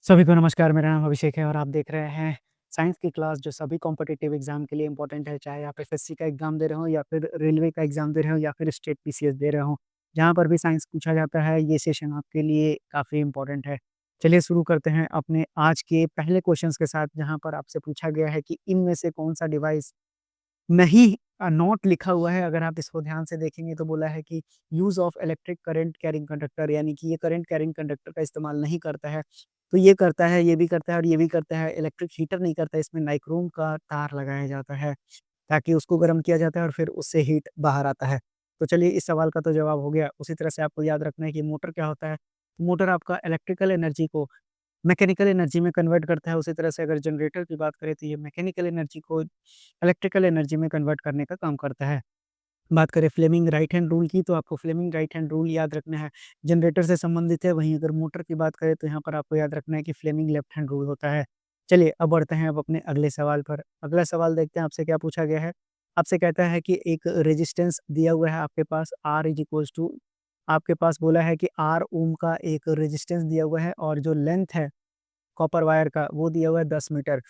सभी को नमस्कार, मेरा नाम अभिषेक है और आप देख रहे हैं साइंस की क्लास जो सभी कॉम्पिटिटिव एग्ज़ाम के लिए इम्पोर्टेंट है, चाहे आप एसएससी का एग्ज़ाम दे रहे हो या फिर रेलवे का एग्ज़ाम दे रहे हो या फिर स्टेट पीसीएस दे रहे हो। जहाँ पर भी साइंस पूछा जाता है, ये सेशन आपके लिए काफ़ी इम्पोर्टेंट है। चलिए शुरू करते हैं अपने आज के पहले क्वेश्चंस के साथ, जहाँ पर आपसे पूछा गया है कि इनमें से कौन-सा डिवाइस नहीं नॉट लिखा हुआ है। अगर आप इसको ध्यान से देखेंगे तो बोला है कि use of electric current carrying conductor, यानी कि ये करंट कैरिंग कंडक्टर का इस्तेमाल नहीं करता है। तो ये करता है, ये भी करता है और ये भी करता है। इलेक्ट्रिक हीटर नहीं करता है, इसमें नाइक्रोम का तार लगाया जाता है, ताकि उसको गर्म किया जाता है और फिर उससे हीट बाहर आता है। तो चलिए इस सवाल का तो जवाब हो गया। उसी तरह से आपको याद रखना है कि मोटर क्या होता है। मोटर आपका इलेक्ट्रिकल एनर्जी को मैकेनिकल एनर्जी में कन्वर्ट करता है। उसी तरह से अगर जनरेटर की बात करें तो ये मैकेनिकल एनर्जी को इलेक्ट्रिकल एनर्जी में कन्वर्ट करने का काम करता है। बात करें फ्लेमिंग राइट हैंड रूल की, तो आपको फ्लेमिंग राइट हैंड रूल याद रखना है, जनरेटर से संबंधित है। वहीं अगर मोटर की बात करें तो यहाँ पर आपको याद रखना है कि फ्लेमिंग लेफ्ट हैंड रूल होता है। चलिए अब बढ़ते हैं अब अपने अगले सवाल पर। अगला सवाल देखते हैं आपसे क्या पूछा गया है। आपसे कहता है कि एक रेजिस्टेंस दिया हुआ है आपके पास R इज इक्वल्स टू, आपके पास बोला है कि R ओम का एक रेजिस्टेंस दिया हुआ है और जो लेंथ है कॉपर वायर का वो दिया हुआ है 10 मीटर।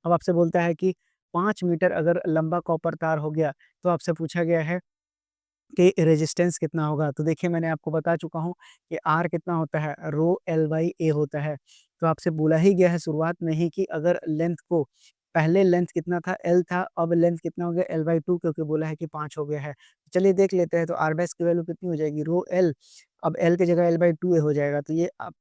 अब आपसे बोलता है कि 5 मीटर अगर लंबा कॉपर तार हो गया, तो आपसे पूछा गया है कि रेजिस्टेंस कितना होगा? तो देखिए मैंने आपको बता चुका हूँ कि R कितना होता है, रो L बाई A होता है। तो आपसे बोला ही गया है शुरुआत में ही कि अगर लेंथ को, पहले लेंथ कितना था L था, अब लेंथ कितना हो गया L बाई 2, क्योंकि बोला है कि 5 हो गया है। चलिए देख लेते हैं, तो R डैश की वैल्यू कितनी हो जाएगी, रो L, अब L की जगह L बाई 2 हो जाएगा। तो ये आप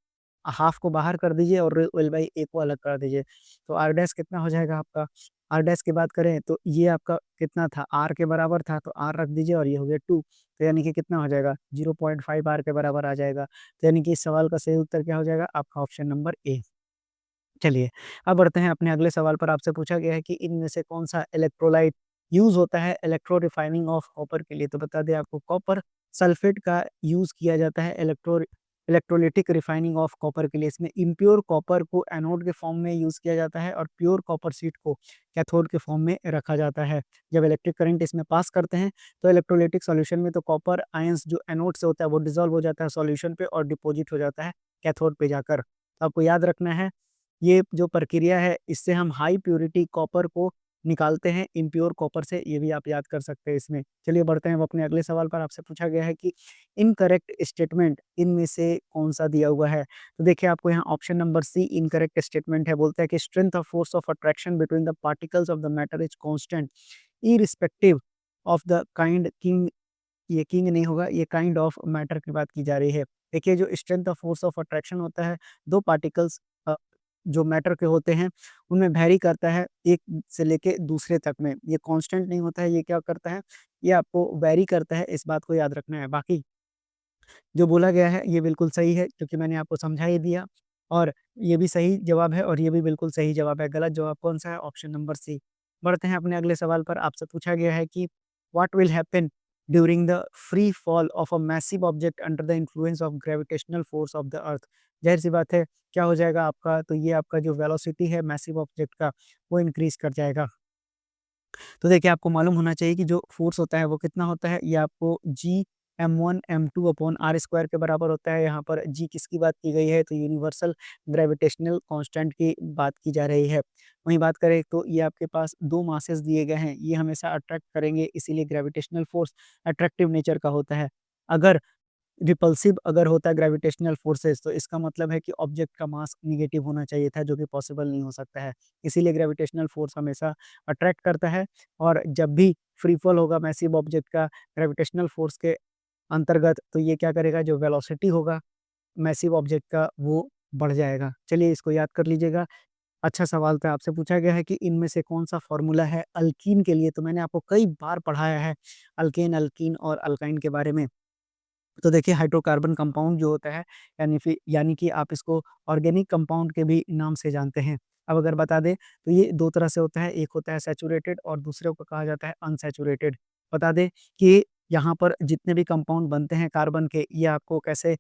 हाफ को बाहर कर दीजिए और L बाई A को अलग कर दीजिए। तो R डैश कितना हो जाएगा आपका, R डैश की बात करें तो ये आपका कितना था, R के बराबर था, तो R रख दीजिए और ये हो गया 2। तो यानी कि कितना हो जाएगा, 0.5 R के बराबर आ जाएगा। तो यानी कि इस सवाल का सही उत्तर क्या हो जाएगा, आपका ऑप्शन नंबर ए। चलिए, अब बढ़ते हैं अपने अगले सवाल पर। आपसे पूछा गया है कि इनमें से कौन-सा इलेक्ट्रोलाइट यूज़ होता है इलेक्ट्रो रिफाइनिंग ऑफ कॉपर के लिए? तो बता दें आपको, कॉपर सल्फेट का यूज़ किया जाता है इलेक्ट्रोलिटिक रिफाइनिंग ऑफ कॉपर के लिए। इसमें इम्प्योर कॉपर को एनोड के फॉर्म में यूज़ किया जाता है और प्योर कॉपर शीट को कैथोड के फॉर्म में रखा जाता है। जब इलेक्ट्रिक करंट इसमें पास करते हैं, तो इलेक्ट्रोलिटिक सॉल्यूशन में, तो कॉपर आयन्स जो एनोड से होता है वो डिसॉल्व हो जाता है सॉल्यूशन पे और डिपॉज़िट हो जाता है कैथोड पे जाकर। तो आपको याद रखना है, ये जो प्रक्रिया है इससे हम हाई प्यूरिटी कॉपर को निकालते हैं इम्प्योर कॉपर से, ये भी आप याद कर सकते हैं इसमें। चलिए बढ़ते हैं अब अपने अगले सवाल पर। आपसे पूछा गया है कि इनकरेक्ट स्टेटमेंट इनमें से कौन-सा दिया हुआ है? तो देखिए आपको यहाँ option number C incorrect statement है। बोलता है कि strength of force of attraction between the particles of the matter is constant irrespective of the kind king, ये किंग नहीं होगा, ये काइंड ऑफ मैटर की बात की जा रही है। देखिए जो strength of force of attraction होता है, 2 पार्टिकल्स जो मैटर के होते हैं, उनमें वैरी करता है एक से लेके दूसरे तक में। ये कांस्टेंट नहीं होता है, ये क्या करता है, ये आपको वैरी करता है, इस बात को याद रखना है। बाकी जो बोला गया है ये बिल्कुल सही है, क्योंकि मैंने आपको समझा ही दिया, और ये भी सही जवाब है और ये भी बिल्कुल सही जवाब है। गलत जवाब कौन-सा है, ऑप्शन नंबर सी। बढ़ते हैं अपने अगले सवाल पर। आपसे पूछा गया है कि what will happen during the free fall of a massive object under the influence of gravitational force of the earth? ज़ाहिर-सी बात है, क्या हो जाएगा आपका, तो ये आपका जो वेलोसिटी है मैसिव ऑब्जेक्ट का, वो इंक्रीज़ कर जाएगा। तो देखिए आपको मालूम होना चाहिए कि जो फ़ोर्स होता है वो कितना होता है, ये आपको जी m1 m2 upon r square के बराबर होता है। यहाँ पर जी किसकी बात की गई है, तो यूनिवर्सल ग्रेविटेशनल कांस्टेंट की बात की जा रही है। वहीं बात करें तो ये आपके पास 2 मासेस दिए गए हैं, ये हमेशा अट्रैक्ट करेंगे, इसीलिए ग्रेविटेशनल फ़ोर्स अट्रैक्टिव नेचर का होता है। अगर रिपल्सिव अगर होता है ग्रेविटेशनल फोर्सेस, तो इसका मतलब है कि ऑब्जेक्ट का मास नेगेटिव होना चाहिए था, जो कि पॉसिबल नहीं हो सकता है। इसीलिए ग्रेविटेशनल फोर्स हमेशा अट्रैक्ट करता है, और जब भी फ्री फॉल होगा मैसिव ऑब्जेक्ट का ग्रेविटेशनल फोर्स के अंतर्गत, तो ये क्या करेगा, जो वेलोसिटी होगा मैसिव ऑब्जेक्ट का वो बढ़ जाएगा। चलिए इसको याद कर लीजिएगा। अच्छा सवाल था, आपसे पूछा गया है कि इनमें से कौन-सा फ़ॉर्मूला है अल्कीन के लिए? तो मैंने आपको कई बार पढ़ाया है अल्केन, अल्कीन और अल्काइन के बारे में। तो देखिए हाइड्रोकार्बन कंपाउंड जो होता है, यानी कि आप इसको ऑर्गेनिक कंपाउंड के भी नाम से जानते हैं। अब अगर बता दें तो ये 2 तरह से होता है, एक होता है सैचुरेटेड और दूसरे को कहा जाता है अनसैचुरेटेड। बता दें कि यहाँ पर जितने भी कंपाउंड बनते हैं कार्बन के, ये आपको कैसे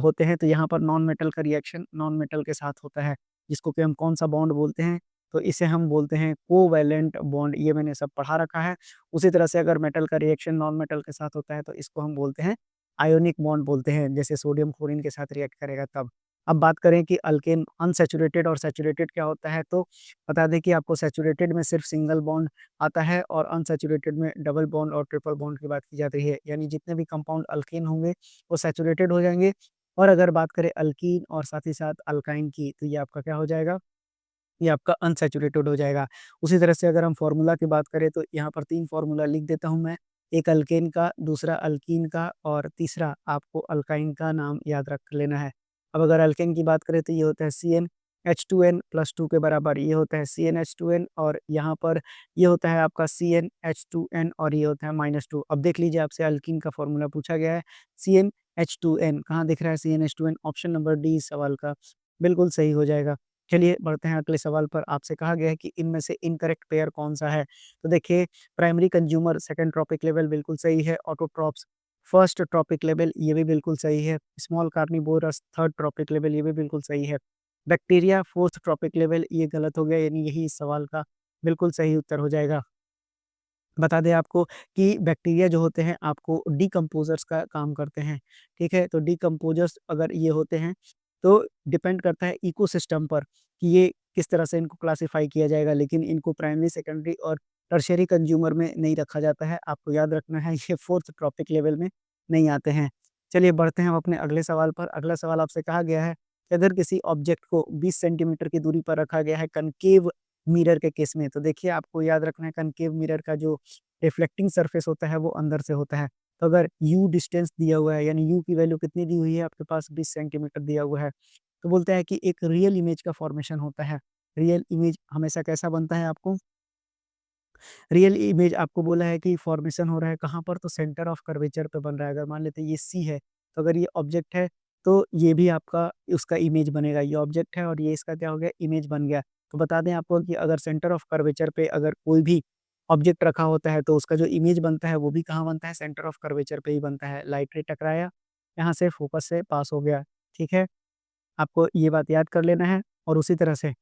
होते हैं, तो यहाँ पर नॉन मेटल का रिएक्शन नॉन मेटल के साथ होता है, जिसको कि हम कौन-सा बॉन्ड बोलते हैं, तो इसे हम बोलते हैं कोवैलेंट बॉन्ड। ये मैंने सब पढ़ा रखा है। उसी तरह से अगर मेटल का रिएक्शन नॉन मेटल के साथ होता है, तो इसको हम बोलते हैं आयोनिक बॉन्ड बोलते हैं, जैसे सोडियम क्लोरीन के साथ रिएक्ट करेगा तब। अब बात करें कि अल्केन अनसैचुरेटेड और सैचुरेटेड क्या होता है, तो बता दें कि आपको सैचुरेटेड में सिर्फ़ सिंगल बॉन्ड आता है और अनसैचुरेटेड में डबल बॉन्ड और ट्रिपल बॉन्ड की बात की जाती है। यानी जितने भी कंपाउंड अल्केन होंगे, वो सैचुरेटेड हो जाएँगे और अगर बात करें अल्कीन और साथ ही साथ अल्काइन की, तो ये आपका क्या हो जाएगा, ये आपका अनसैचुरेटेड हो जाएगा। उसी तरह से अगर हम फ़ॉर्मूला की बात करें तो यहाँ पर 3 फ़ॉर्मूला लिख देता हूँ मैं। एक अल्केन का, दूसरा अल्कीन का और तीसरा आपको अल्काइन का नाम याद रख लेना है। अब अगर अल्केन की बात करें तो ये होता है CnH2n प्लस 2 के बराबर ये होता है CnH2n और यहाँ पर ये होता है आपका CnH2n और ये होता है -2। अब देख लीजिए आपसे अल्कीन का फ़ॉर्मूला पूछा गया है CnH2n कहाँ दिख रहा है CnH2n ऑप्शन नंबर डी इस सवाल का बिल्कुल सही हो जाएगा। चलिए बढ़ते हैं अगले सवाल पर। आपसे कहा गया है कि इनमें से इनकरेक्ट पेयर कौन-सा है? तो देखिए primary consumer second trophic level बिल्कुल सही है, ऑटोट्रॉप्स फर्स्ट ट्रॉपिक लेवल ये भी बिल्कुल सही है, small carnivorous third trophic level ये भी बिल्कुल सही है। बैक्टीरिया फोर्थ ट्रॉपिक लेवल ये गलत हो गया यानी यही इस सवाल का बिल्कुल सही उत्तर हो जाएगा। बता दें आपको कि बैक्टीरिया जो होते हैं आपको डिकम्पोज़र्स का काम करते हैं, ठीक है? तो डिकम्पोज़र्स अगर ये होते हैं, तो डिपेंड करता है इकोसिस्टम पर कि ये किस तरह से इनको क्लासिफ़ाई किया जाएगा, लेकिन इनको प्राइमरी, सेकेंडरी और टर्शियरी कंज़्यूमर में नहीं रखा जाता है। आपको याद रखना है ये 4th ट्रॉपिक लेवल में नहीं आते हैं। चलिए बढ़ते हैं हम अपने अगले सवाल पर। अगला सवाल आपसे कहा गया है कि अगर किसी ऑब्जेक्ट को 20 सेंटीमीटर की दूरी पर रखा गया है कनकेव मिरर के केस में, तो देखिए आपको याद रखना है कनकेव मिरर का जो रिफ्लेक्टिंग सरफेस होता है वो अंदर से होता है। तो अगर u डिस्टेंस दिया हुआ है यानी u की वैल्यू कितनी दी हुई है आपके पास 20 सेंटीमीटर दिया हुआ है। तो बोलता है कि एक रियल इमेज का फॉर्मेशन होता है। रियल इमेज हमेशा कैसा बनता है आपको रियल इमेज आपको बोला है कि फॉर्मेशन हो रहा है कहाँ पर? तो सेंटर ऑफ कर्वेचर पे बन रहा है। अगर मान लेते हैं ये सी है, तो अगर ये ऑब्जेक्ट है, तो ये भी आपका उसका इमेज बनेगा। ये ऑब्जेक्ट है और ये इसका क्या हो गया? इमेज बन गया। तो बता दें आपको कि अगर सेंटर ऑफ कर्वेचर पे अगर कोई भी ऑब्जेक्ट रखा होता है, तो उसका जो इमेज बनता है, वो भी कहाँ बनता है? सेंटर ऑफ कर्वेचर पे ही बनता है। लाइट रे टकराया, यहाँ से फोकस से पास हो गया, ठीक है? आपको ये बात याद कर लेना है और उसी तरह से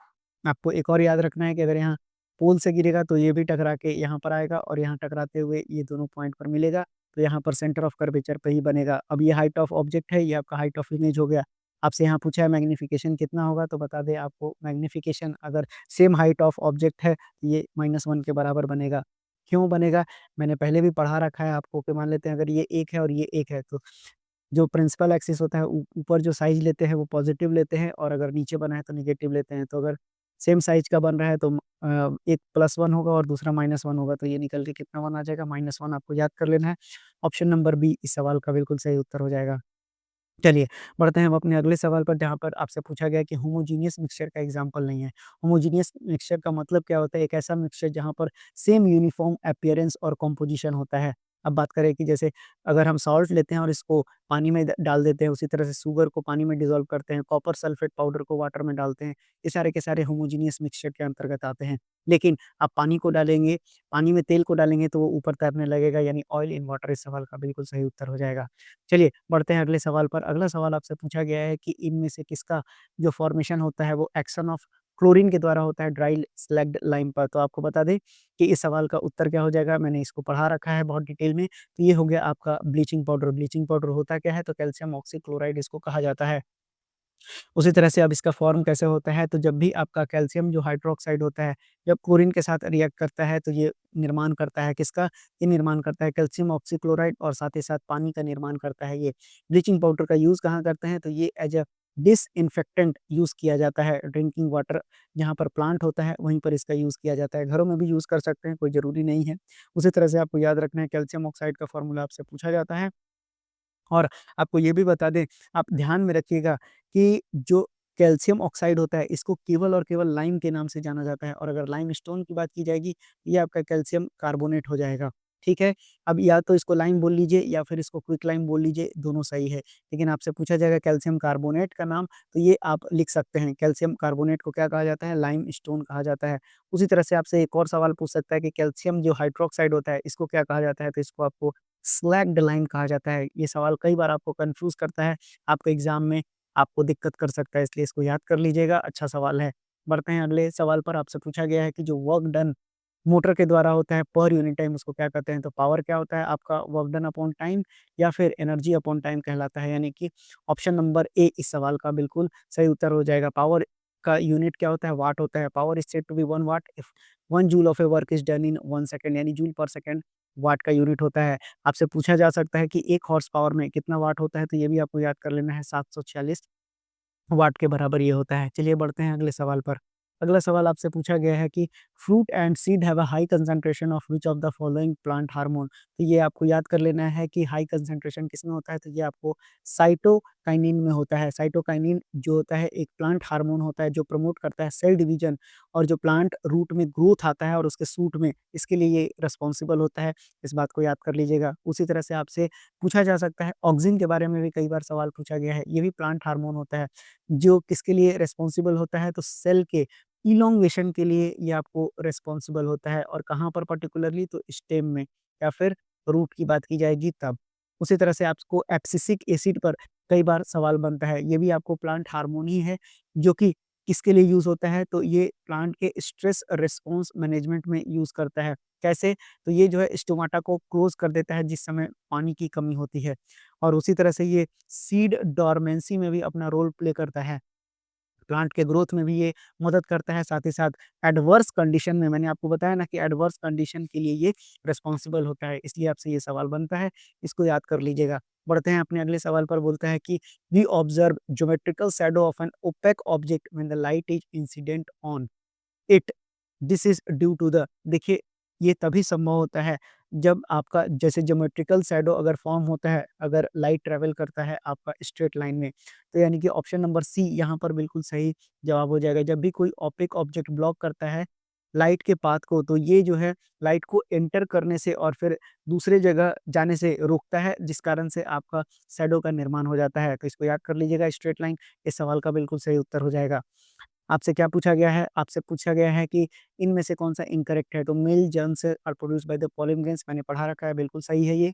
आपको एक और याद रखना है कि अगर यहाँ पोल से गिरेगा तो ये भी टकरा के यहाँ पर आएगा और यहाँ टकराते हुए ये दोनों पॉइंट पर मिलेगा, तो यहाँ पर सेंटर ऑफ कर्वेचर पे ही बनेगा। अब ये हाइट ऑफ ऑब्जेक्ट है, ये आपका हाइट ऑफ इमेज हो गया। आपसे यहाँ पूछा है मैग्नीफिकेशन कितना होगा, तो बता दें आपको मैग्नीफिकेशन अगर सेम हाइट ऑफ ऑब्जेक्ट है, ये -1 के बराबर बनेगा। क्यों बनेगा? मैंने पहले भी पढ़ा रखा है आपको कि मान लेते हैं अगर ये 1 है और ये 1 है, तो जो प्रिंसिपल एक्सिस होता है ऊपर जो साइज़ लेते हैं वो पॉज़िटिव लेते हैं और अगर नीचे बना है तो नेगेटिव लेते हैं। तो अगर सेम साइज़ का बन रहा है तो एक +1 होगा और दूसरा -1 होगा तो ये निकल के कितना 1 आ जाएगा -1 आपको याद कर लेना है। ऑप्शन नंबर बी इस सवाल का बिल्कुल सही उत्तर हो जाएगा। चलिए, बढ़ते हैं हम अपने अगले सवाल पर जहाँ पर आपसे पूछा गया है कि होमोजीनियस मिक्सचर का एग्ज़ाम्पल नहीं है। होमोजीनियस मिक्सचर का मतलब क्या होता है? एक ऐसा मिक्सचर जहाँ पर सेम यूनिफ़ॉर्म अपीयरेंस और कंपोज़िशन होता है। अब बात करें कि जैसे अगर हम सॉल्ट लेते हैं और इसको पानी में ड डाल देते हैं, उसी तरह से शुगर को पानी में डिज़ोल्व करते हैं, कॉपर सल्फेट पाउडर को वाटर में डालते हैं, ये सारे के सारे होमोजीनियस मिक्सचर के अंतर्गत आते हैं। लेकिन आप पानी को डालेंगे, पानी में तेल को डालेंगे तो वो ऊपर तैरने लगेगा यानी ऑयल इन वाटर इस सवाल का बिल्कुल सही उत्तर हो जाएगा। चलिए, बढ़ते हैं अगले सवाल पर। अगला सवाल आपसे पूछा गया है कि इनमें से किसका जो फ़ॉर्मेशन होता है वो एक्शन ऑफ क्लोरीन के द्वारा होता है ड्राई स्लैग्ड लाइम पर। तो आपको बता दें कि इस सवाल का उत्तर क्या हो जाएगा? मैंने इसको पढ़ा रखा है बहुत डिटेल में। तो ये हो गया आपका ब्लीचिंग पाउडर। ब्लीचिंग पाउडर होता क्या है? तो कैल्शियम ऑक्सीक्लोराइड इसको कहा जाता है। उसी तरह से अब इसका फ़ॉर्म कैसे होता है, तो जब भी आपका कैल्शियम जो हाइड्रॉक्साइड होता है, जब क्लोरीन के साथ रिएक्ट करता है तो ये निर्माण करता है किसका? ये निर्माण करता है कैल्शियम ऑक्सीक्लोराइड और साथ ही साथ पानी का निर्माण करता है ये। ब्लीचिंग पाउडर का यूज़ कहाँ करते हैं? तो ये एज़ अ डिसइन्फेक्टेंट यूज़ किया जाता है। ड्रिंकिंग वाटर जहाँ पर प्लांट होता है, वहीं पर इसका यूज़ किया जाता है। घरों में भी यूज़ कर सकते हैं, कोई ज़रूरी नहीं है। उसी तरह से आपको याद रखना है कैल्शियम ऑक्साइड का फ़ॉर्मूला आपसे पूछा जाता है। और आपको ये भी बता दें, आप ध्यान में रखिएगा कि जो कैल्शियम ऑक्साइड होता है, इसको केवल और केवल लाइम के नाम से जाना जाता है और अगर लाइमस्टोन की बात की जाएगी, ये आपका कैल्शियम कार्बोनेट हो जाएगा, ठीक है? अब या तो इसको लाइम बोल लीजिए या फिर इसको क्विक लाइम बोल लीजिए, दोनों सही है। लेकिन आपसे पूछा जाएगा कैल्शियम कार्बोनेट का नाम, तो ये आप लिख सकते हैं। कैल्शियम कार्बोनेट को क्या कहा जाता है? लाइमस्टोन कहा जाता है। उसी तरह से आपसे एक और सवाल पूछ सकता है कि कैल्शियम जो हाइड्रॉक्साइड होता है, इसको क्या कहा जाता है? तो इसको आपको स्लैग्ड लाइम कहा जाता है। ये सवाल कई बार आपको कन्फ्यूज़ करता है, आपको एग्ज़ाम में आपको दिक्कत कर सकता है, इसलिए इसको याद कर लीजिएगा, अच्छा सवाल है। बढ़ते हैं अगले सवाल पर, आपसे पूछा गया है कि जो वर्क डन मोटर के द्वारा होता है, पर यूनिट टाइम उसको क्या कहते हैं? तो पावर क्या होता है आपका? वर्क डन अपॉन टाइम या फिर एनर्जी अपॉन टाइम कहलाता है, यानी कि ऑप्शन नंबर ए इस सवाल का बिल्कुल सही उत्तर हो जाएगा। पावर का यूनिट क्या होता है? वाट होता है। Power is said to be 1 watt if 1 joule of a work is done in 1 second, यानी जूल पर सेकंड वाट का यूनिट होता है। आपसे पूछा जा सकता है कि 1 हॉर्स पावर में कितना वाट होता है? तो ये भी आपको याद कर लेना है, 746 वाट के बराबर ये होता है। चलिए बढ़ते हैं अगले सवाल पर। अगला सवाल आपसे पूछा गया है कि fruit and seed have a high concentration of which of the following plant hormone? तो ये आपको याद कर लेना है कि हाई कंसंट्रेशन किसमें होता है? तो ये आपको साइटोकाइनिन में होता है। साइटोकाइनिन जो होता है एक प्लांट हार्मोन होता है जो प्रमोट करता है सेल डिवीजन, और जो प्लांट रूट में ग्रोथ आता है और उसके सूट में, इसके लिए ये रिस्पॉन्सिबल होता है। इस बात को याद कर लीजिएगा। उसी तरह से आपसे पूछा जा सकता है ऑक्सिन के बारे में भी कई बार सवाल पूछा गया है। ये भी प्लांट हार्मोन होता है। जो किसके लिए रिस्पॉन्सिबल होता है? तो सेल के इलॉन्गेशन के लिए ये आपको रिस्पॉन्सिबल होता है, और कहाँ पर पर्टिकुलरली? तो स्टेम में या फिर रूट की बात की जाएगी तब। उसी तरह से आपको एब्सिसिक एसिड पर कई बार सवाल बनता है, ये भी आपको प्लांट हार्मोन ही है, जो कि किसके लिए यूज़ होता है? तो ये प्लांट के स्ट्रेस रिस्पॉन्स मैनेजमेंट में यूज़ करता है। कैसे? तो ये जो है स्टोमाटा को क्लोज़ कर देता है जिस समय पानी की कमी होती है, और उसी तरह से ये सीड डोरमेंसी में भी अपना रोल प्ले करता है। प्लांट के ग्रोथ में भी ये मदद करता है, साथ ही साथ एडवर्स कंडीशन में, मैंने आपको बताया ना कि एडवर्स कंडीशन के लिए ये रिस्पॉन्सिबल होता है, इसलिए आपसे ये सवाल बनता है, इसको याद कर लीजिएगा। बढ़ते हैं अपने अगले सवाल पर। बोलता है कि we observe geometrical shadow of an opaque object when the light is incident on it, this is due to the, देखिए ये तभी संभव होता है जब आपका जैसे ज्योमेट्रिकल शैडो अगर फॉर्म होता है, अगर लाइट ट्रेवल करता है आपका स्ट्रेट लाइन में, तो यानी कि ऑप्शन नंबर सी यहाँ पर बिल्कुल सही जवाब हो जाएगा। जब भी कोई ऑप्टिक ऑब्जेक्ट ब्लॉक करता है लाइट के पाथ को, तो ये जो है लाइट को एंटर करने से और फिर दूसरे जगह जाने से रोकता है, जिस कारण से आपका शैडो का निर्माण हो जाता है। तो इसको याद कर लीजिएगा, स्ट्रेट लाइन इस सवाल का बिल्कुल सही उत्तर हो जाएगा। आपसे क्या पूछा गया है? आपसे पूछा गया है कि इनमें से कौन-सा इनकरेक्ट है? तो male germs are produced by the pollen grains, मैंने पढ़ा रखा है, बिल्कुल सही है ये।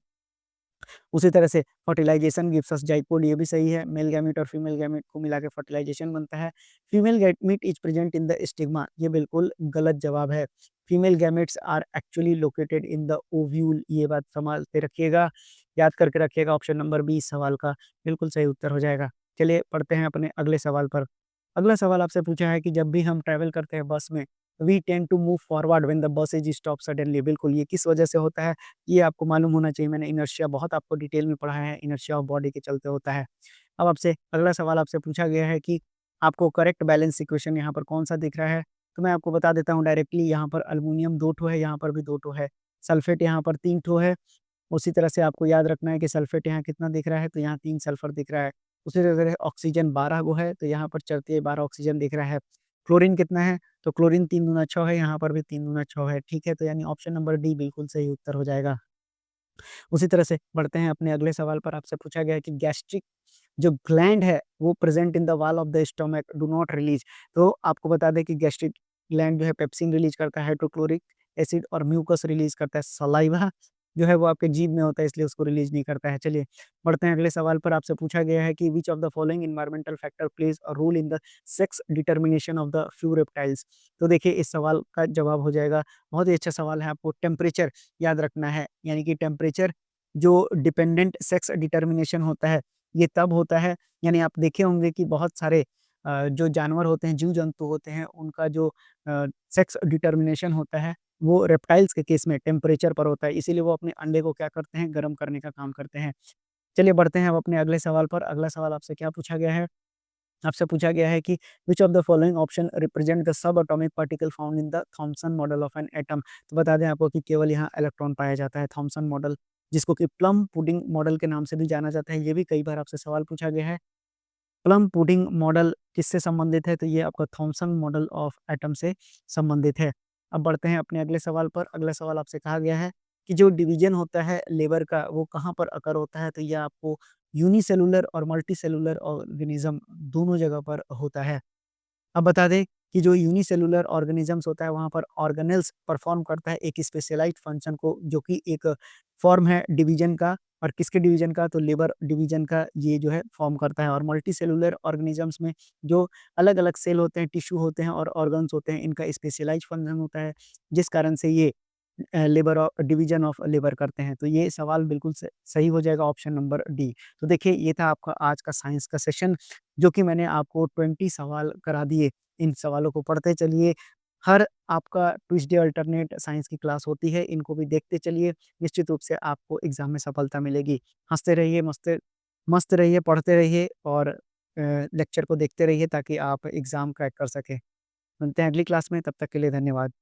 उसी तरह से फर्टिलाइजेशन गिव्स अस जाइपोड, ये भी सही है। मेल गैमीट और फीमेल गैमीट को मिला के फर्टिलाइजेशन बनता है। Female gamete is present in the stigma, ये बिल्कुल गलत जवाब है। Female gametes are actually located in the ovule, ये बात संभाल के रखिएगा, याद करके रखिएगा। ऑप्शन नंबर बी इस सवाल का बिल्कुल सही उत्तर हो जाएगा। चलिए पढ़ते हैं अपने अगले सवाल पर। अगला सवाल आपसे पूछा है कि जब भी हम ट्रैवल करते हैं बस में, we tend to move forward when the bus is stop suddenly, बिल्कुल ये किस वजह से होता है? ये आपको मालूम होना चाहिए, मैंने इनर्शिया बहुत आपको डिटेल में पढ़ाया है, इनर्शिया ऑफ बॉडी के चलते होता है। अब आपसे अगला सवाल आपसे पूछा गया है कि आपको करेक्ट बैलेंस इक्वेशन यहाँ पर कौन-सा दिख रहा है? तो मैं आपको बता देता हूँ डायरेक्टली, यहाँ पर एल्युमिनियम 2 ठो है, यहाँ पर भी 2 ठो है। सल्फेट यहाँ पर 3 ठो है। उसी तरह से आपको याद रखना है कि सल्फेट यहाँ कितना दिख रहा है? तो यहाँ 3 सल्फर दिख रहा है। उसी तरह से ऑक्सीजन 12 गो है, तो यहाँ पर चढ़ती है 12 ऑक्सीजन दिख रहा है। क्लोरीन कितना है? तो क्लोरीन 3 दूना 6 है, यहाँ पर भी 3 दूना 6 है, ठीक है? तो यानी ऑप्शन नंबर डी बिल्कुल सही उत्तर हो जाएगा। उसी तरह से बढ़ते हैं अपने अगले सवाल पर। आपसे पूछा गया है कि गैस्ट्रिक जो ग्लैंड है वो present in the wall of the stomach do not release, तो आपको बता दें कि गैस्ट्रिक ग्लैंड जो है पेप्सिन रिलीज करता है, हाइड्रोक्लोरिक एसिड और म्यूकस रिलीज करता है, सलाइवा जो है वो आपके जीभ में होता है इसलिए उसको रिलीज नहीं करता है। चलिए बढ़ते हैं अगले सवाल पर। आपसे पूछा गया है कि which of the following environmental factor plays a role in the sex determination of the few reptiles, तो देखिए इस सवाल का जवाब हो जाएगा, बहुत ही अच्छा सवाल है, आपको टेम्परेचर याद रखना है, यानी कि टेम्परेचर जो डिपेंडेंट सेक्स डिटर्मिनेशन होता है ये तब होता है, यानी आप देखे होंगे कि बहुत सारे जो जानवर होते हैं, जीव-जंतु होते हैं, उनका जो सेक्स डिटर्मिनेशन होता है, वो रेप्टाइल्स के केस में टेम्परेचर पर होता है, इसीलिए वो अपने अंडे को क्या करते हैं, गर्म करने का काम करते हैं। चलिए बढ़ते हैं अब अपने अगले सवाल पर। अगला सवाल आपसे क्या पूछा गया है? आपसे पूछा गया है कि which of the following option represent the sub atomic particle found in the Thomson model of an atom, तो बता दें आपको कि केवल यहाँ इलेक्ट्रॉन पाया जाता है। थॉम्सन मॉडल, जिसको कि प्लम पुडिंग मॉडल के नाम से भी जाना जाता है, ये भी कई बार आपसे सवाल पूछा गया है। प्लम पुडिंग मॉडल किससे संबंधित है? तो ये आपका थॉम्सन मॉडल ऑफ एटम से संबंधित है। अब बढ़ते हैं अपने अगले सवाल पर। अगला सवाल आपसे कहा गया है कि जो डिवीजन होता है लेबर का वो कहाँ पर अकर होता है? तो ये आपको यूनिसेलुलर और मल्टीसेलुलर ऑर्गेनिज्म दोनों जगह पर होता है। अब बता दें कि जो यूनिसेलुलर ऑर्गेनिज़म्स होता है वहाँ पर ऑर्गेनेल्स परफ़ॉर्म करता है एक स्पेशलाइज़्ड फ़ंक्शन को, जो कि एक फ़ॉर्म है डिवीज़न का, और किसके डिवीज़न का, तो लिवर डिवीज़न का ये जो है फ़ॉर्म करता है। और मल्टीसेलुलर ऑर्गेनिज़म्स में जो अलग-अलग सेल होते हैं, टिश्यू होते हैं और ऑर्गन्स होते हैं, इनका स्पेशलाइज़्ड फ़ंक्शन होता है, जिस कारण से ये लिवर डिवीज़न ऑफ लिवर करते हैं। तो ये सवाल बिल्कुल सही हो जाएगा, ऑप्शन नंबर डी। तो देखिए, ये था आपका आज का साइंस का सेशन, जो कि मैंने आपको 20 सवाल करा दिए। इन सवालों को पढ़ते चलिए। हर आपका ट्यूसडे अल्टरनेट साइंस की क्लास होती है, इनको भी देखते चलिए। निश्चित रूप से आपको एग्ज़ाम में सफलता मिलेगी। हँसते रहिए, मस्त मस्त रहिए, पढ़ते रहिए और लेक्चर को देखते रहिए, ताकि आप एग्ज़ाम क्रैक कर सकें। मिलते हैं अगली क्लास में, तब तक के लिए धन्यवाद।